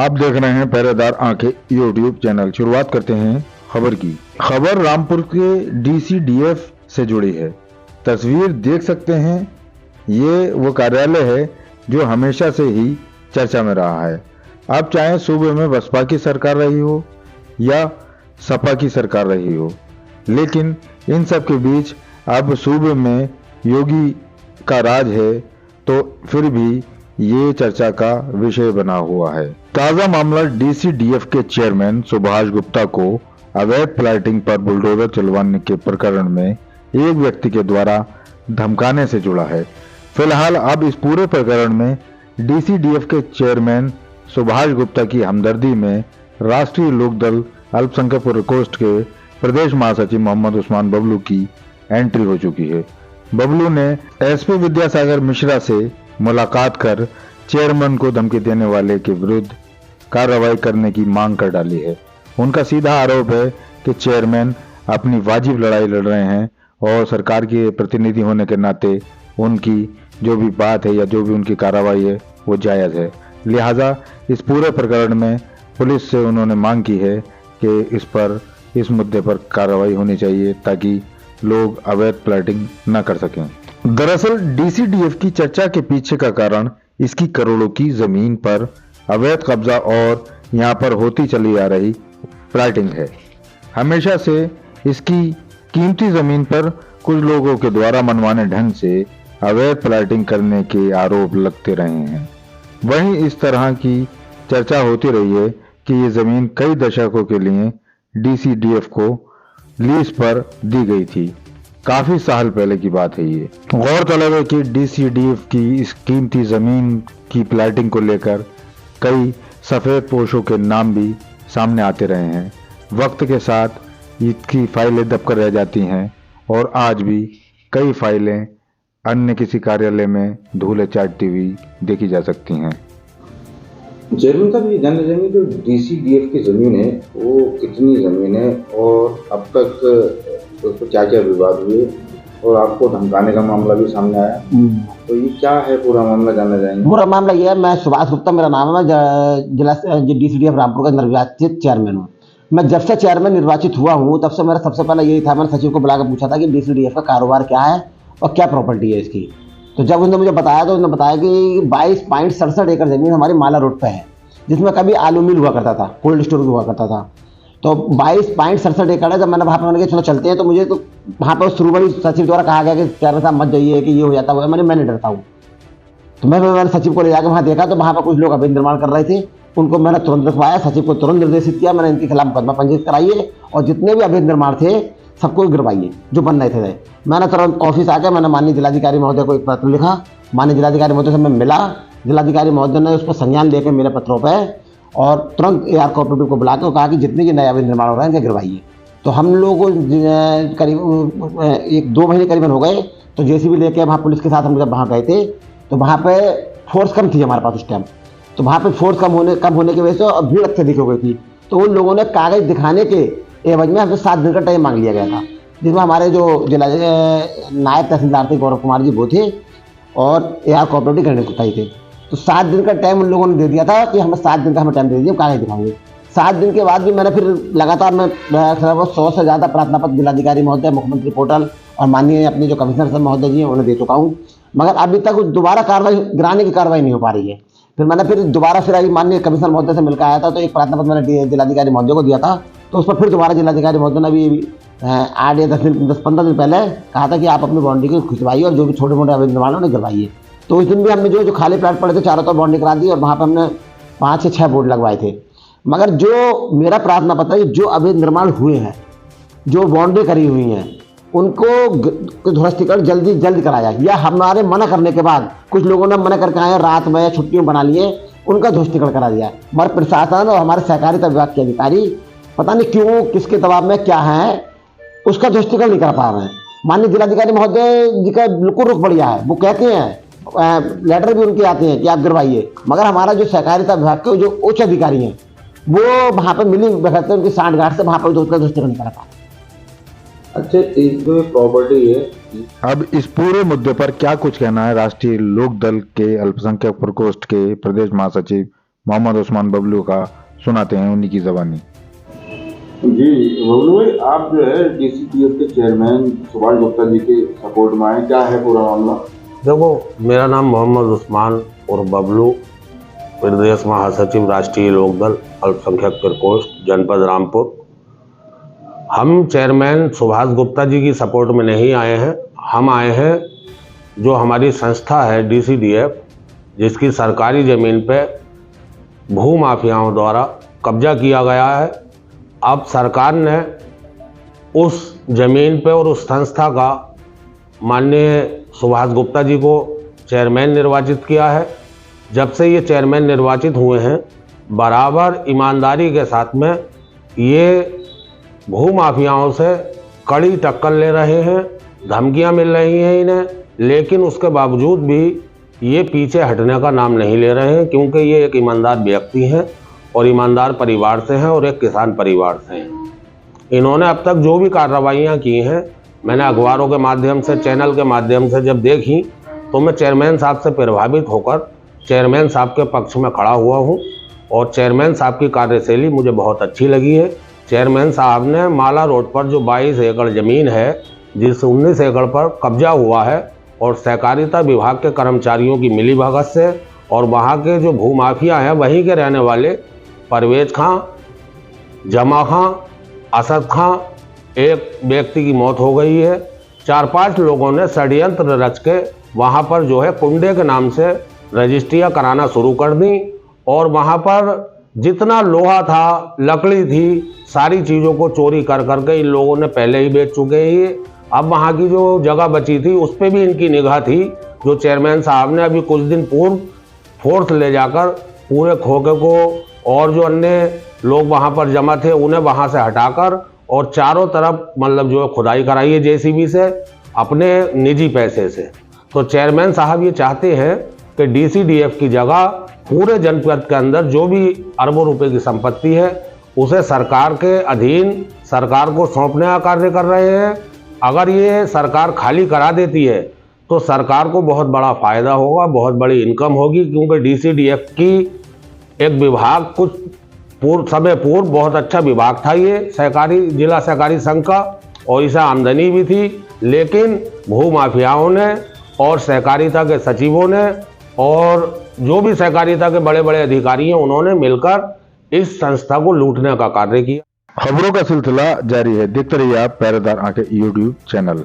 आप देख रहे हैं पहरेदार आंखें यूट्यूब चैनल। शुरुआत करते हैं खबर की। खबर रामपुर के डीसीडीएफ से जुड़ी है। तस्वीर देख सकते हैं, ये वो कार्यालय है जो हमेशा से ही चर्चा में रहा है। अब चाहे सूबे में बसपा की सरकार रही हो या सपा की सरकार रही हो, लेकिन इन सब के बीच अब सूबे में योगी का राज है, तो फिर भी ये चर्चा का विषय बना हुआ है। ताजा मामला डीसीडीएफ के चेयरमैन सुभाष गुप्ता को अवैध प्लाटिंग पर बुलडोजर चलवाने के प्रकरण में एक व्यक्ति के द्वारा धमकाने से जुड़ा है। फिलहाल अब इस पूरे प्रकरण में डीसीडीएफ के चेयरमैन सुभाष गुप्ता की हमदर्दी में राष्ट्रीय लोकदल अल्पसंख्यक प्रकोष्ठ के प्रदेश महासचिव मोहम्मद उस्मान बबलू की एंट्री हो चुकी है। बबलू ने एसपी विद्यासागर मिश्रा से मुलाकात कर चेयरमैन को धमकी देने वाले के विरुद्ध कार्रवाई करने की मांग कर डाली है। उनका सीधा आरोप है कि चेयरमैन अपनी वाजिब लड़ाई लड़ रहे हैं और सरकार के प्रतिनिधि होने के नाते उनकी जो भी बात है या जो भी उनकी कार्रवाई है वो जायज़ है। लिहाजा इस पूरे प्रकरण में पुलिस से उन्होंने मांग की है कि इस मुद्दे पर कार्रवाई होनी चाहिए ताकि लोग अवैध प्लाटिंग न कर सकें। दरअसल डीसीडीएफ की चर्चा के पीछे का कारण इसकी करोड़ों की जमीन पर अवैध कब्जा और यहाँ पर होती चली आ रही प्लाटिंग है। हमेशा से इसकी कीमती जमीन पर कुछ लोगों के द्वारा मनमाने ढंग से अवैध प्लाटिंग करने के आरोप लगते रहे हैं। वहीं इस तरह की चर्चा होती रही है कि ये जमीन कई दशकों के लिए डीसीडीएफ को लीज पर दी गई थी। काफी साल पहले की बात है ये। गौरतलब है कि डीसीडीएफ की इस कीमती जमीन की प्लाटिंग को लेकर कई सफेद पोशों के नाम भी सामने आते रहे हैं। वक्त के साथ इसकी फाइलें दबकर रह जाती हैं और आज भी कई फाइलें अन्य किसी कार्यालय में धूले चाटती हुई देखी जा सकती हैं। चेयरमैन साहब, ये जानना चाहेंगे जो डीसीडीएफ की ज़मीन है वो कितनी ज़मीन है और अब तक उस पर क्या क्या विवाद हुए और आपको धमकाने का मामला भी सामने आया, तो ये क्या है पूरा मामला जानना चाहेंगे। पूरा मामला ये है, मैं सुभाष गुप्ता मेरा नाम है, मैं जिला डीसीडीएफ रामपुर का निर्वाचित चेयरमैन हूँ। मैं जब से चेयरमैन निर्वाचित हुआ हूँ तब से मेरा सबसे पहले यही था, मैंने सचिव को बुलाकर पूछा था कि डीसीडीएफ का कारोबार क्या है और क्या प्रॉपर्टी है इसकी। तो जब उन्होंने मुझे बताया तो उन्होंने बताया कि 22.67 एकड़ ज़मीन हमारी माला रोड पर है, जिसमें कभी आलू मिल हुआ करता था, कोल्ड स्टोर हुआ करता था। तो 22.67 एकड़ है। जब मैंने वहाँ पर मैंने चलो चलते हैं, तो मुझे तो वहाँ पर शुरू में सचिव द्वारा कहा गया कि चेयरमैन साहब मत जाइए कि ये हो जाता हुआ, मैं नहीं डरता हूँ। तो मैंने सचिव को ले जाकर वहाँ देखा तो वहाँ पर कुछ लोग अवैध निर्माण कर रहे थे, उनको मैंने तुरंत रखवाया, सचिव को तुरंत निर्देशित किया, मैंने इनके खिलाफ मुकदमा पंजीकृत कराइए और जितने भी अवैध निर्माण थे सबको गिरवाइए जो बन रहे थे। मैंने तुरंत ऑफिस आकर मैंने माननीय जिलाधिकारी महोदय को एक पत्र लिखा। माननीय जिलाधिकारी महोदय से मैं मिला, जिलाधिकारी महोदय ने उस पर संज्ञान लेकर मेरे पत्रों पर और तुरंत एआर कोऑपरेटिव को बुलाकर कहा कि जितने भी नए अवैध निर्माण हो रहे हैं गिरवाइए। तो हम लोग करीब 1-2 महीने करीबन हो गए। तो जेसीबी लेके वहाँ पुलिस के साथ हम जब वहाँ गए थे तो वहाँ पे फोर्स कम थी हमारे पास उस टाइम। तो वहाँ पे फोर्स कम होने की वजह से भीड़ अत्यधिक हो गई थी। तो उन लोगों ने कागज़ दिखाने के एवज में हमसे 7 दिन का टाइम मांग लिया गया था, जिसमें हमारे जो जिला नायब तहसीलदार थे गौरव कुमार जी वो थे और एआर कोऑपरेटिव गणेश गुप्ता थे। तो 7 दिन का टाइम उन लोगों ने दे दिया था कि हमें 7 दिन का हमें टाइम दे दीजिए, कागज दिखाएंगे। 7 दिन के बाद भी मैंने फिर लगातार मैं 100 से ज़्यादा प्रार्थना पत्र जिलाधिकारी महोदय, मुख्यमंत्री पोर्टल और माननीय अपने जो कमिश्नर साहब महोदय जी हैं उन्हें दे चुका हूँ, मगर अभी तक दोबारा गिराने की कार्रवाई नहीं हो पा रही है। फिर दोबारा अभी माननीय कमिश्नर महोदय से मिलकर आया था, तो एक प्रार्थना पत्र मैंने जिलाधिकारी महोदय को दिया था। तो उस पर फिर दोबारा जिलाधिकारी महोदय ने अभी 8 या 10-15 दिन पहले कहा था कि आप अपनी बाउंड्री को खिंचवाइए और जो भी छोटे मोटे अवैध निर्माण उन्हें गिरवाइए। तो उस दिन भी हमने जो खाली प्लाट पड़े थे चारों तरफ बाउंड्री करा दी और वहाँ पर हमने 5 से 6 बोर्ड लगवाए थे। मगर जो मेरा प्रार्थना पत्र है, जो अवैध निर्माण हुए हैं, जो बाउंड्री करी हुई हैं, उनको ध्वस्तीकरण जल्दी कराया जाए, या हमारे मना करने के बाद कुछ लोगों ने मना करके आए रात में छुट्टियों बना लिए, उनका ध्वस्तीकरण करा दिया। मगर प्रशासन और हमारे सहकारिता विभाग के अधिकारी पता नहीं क्यों किसके दबाव में क्या है उसका ध्वस्तीकरण नहीं कर पा रहे हैं। माननीय जिलाधिकारी महोदय जी का बिल्कुल रुख बढ़िया है, वो कहते हैं लेटर भी उनके आते हैं कि आप गिरवाइए, मगर हमारा जो सहकारिता विभाग के जो उच्च अधिकारी हैं वो वहाँ पर मिली बखत उनकी सांठगांठ से वहाँ पर ध्वस्तीकरण नहीं करा पाए। अच्छा, जो प्रॉपर्टी है, अब इस पूरे मुद्दे पर क्या कुछ कहना है राष्ट्रीय लोकदल के अल्पसंख्यक प्रकोष्ठ के प्रदेश महासचिव मोहम्मद उस्मान बबलू का सुनाते हैं उन्हीं की ज़बानी। जी बबलू भाई, आप जो है डीसीडीएफ के चेयरमैन सुभाष गुप्ता जी के सपोर्ट में आए, क्या है पूरा मामला? देखो, मेरा नाम मोहम्मद उस्मान और बबलू, प्रदेश महासचिव राष्ट्रीय लोकदल अल्पसंख्यक प्रकोष्ठ जनपद रामपुर। हम चेयरमैन सुभाष गुप्ता जी की सपोर्ट में नहीं आए हैं। हम आए हैं, जो हमारी संस्था है डीसीडीएफ, जिसकी सरकारी ज़मीन पे भू माफियाओं द्वारा कब्जा किया गया है। अब सरकार ने उस ज़मीन पे और उस संस्था का माननीय सुभाष गुप्ता जी को चेयरमैन निर्वाचित किया है। जब से ये चेयरमैन निर्वाचित हुए हैं, बराबर ईमानदारी के साथ में ये भू माफियाओं से कड़ी टक्कर ले रहे हैं, धमकियां मिल रही हैं इन्हें, लेकिन उसके बावजूद भी ये पीछे हटने का नाम नहीं ले रहे हैं, क्योंकि ये एक ईमानदार व्यक्ति हैं और ईमानदार परिवार से हैं और एक किसान परिवार से हैं। इन्होंने अब तक जो भी कार्रवाइयाँ की हैं, मैंने अखबारों के माध्यम से, चैनल के माध्यम से जब देखी, तो मैं चेयरमैन साहब से प्रभावित होकर चेयरमैन साहब के पक्ष में खड़ा हुआ हूँ और चेयरमैन साहब की कार्यशैली मुझे बहुत अच्छी लगी है। चेयरमैन साहब ने माला रोड पर जो 22 एकड़ ज़मीन है, जिस 19 एकड़ पर कब्जा हुआ है, और सहकारिता विभाग के कर्मचारियों की मिलीभगत से और वहाँ के जो भूमाफिया हैं वहीं के रहने वाले परवेज खां, जमा खां, असद खां, एक व्यक्ति की मौत हो गई है। 4-5 लोगों ने षड्यंत्र रच के वहाँ पर जो है कुंडे के नाम से रजिस्ट्रियाँ कराना शुरू कर दी और वहाँ पर जितना लोहा था, लकड़ी थी, सारी चीज़ों को चोरी कर करके इन लोगों ने पहले ही बेच चुके हैं। अब वहाँ की जो जगह बची थी उस पर भी इनकी निगाह थी, जो चेयरमैन साहब ने अभी कुछ दिन पूर्व फोर्स ले जाकर पूरे खोखे को और जो अन्य लोग वहाँ पर जमा थे उन्हें वहाँ से हटाकर और चारों तरफ मतलब जो है खुदाई कराई है जेसीबी से अपने निजी पैसे से। तो चेयरमैन साहब ये चाहते हैं कि डीसीडीएफ की जगह पूरे जनपद के अंदर जो भी अरबों रुपए की संपत्ति है उसे सरकार के अधीन सरकार को सौंपने का कार्य कर रहे हैं। अगर ये सरकार खाली करा देती है तो सरकार को बहुत बड़ा फायदा होगा, बहुत बड़ी इनकम होगी, क्योंकि डीसीडीएफ की एक विभाग कुछ समय पूर्व बहुत अच्छा विभाग था ये सहकारी, जिला सहकारी संघ का, और इसे आमदनी भी थी, लेकिन भू माफियाओं ने और सहकारिता के सचिवों ने और जो भी सहकारिता के बड़े बड़े अधिकारी हैं उन्होंने मिलकर इस संस्था को लूटने का कार्य किया। खबरों का सिलसिला जारी है, देखते रहिए आप पहरेदार आंखें यूट्यूब चैनल।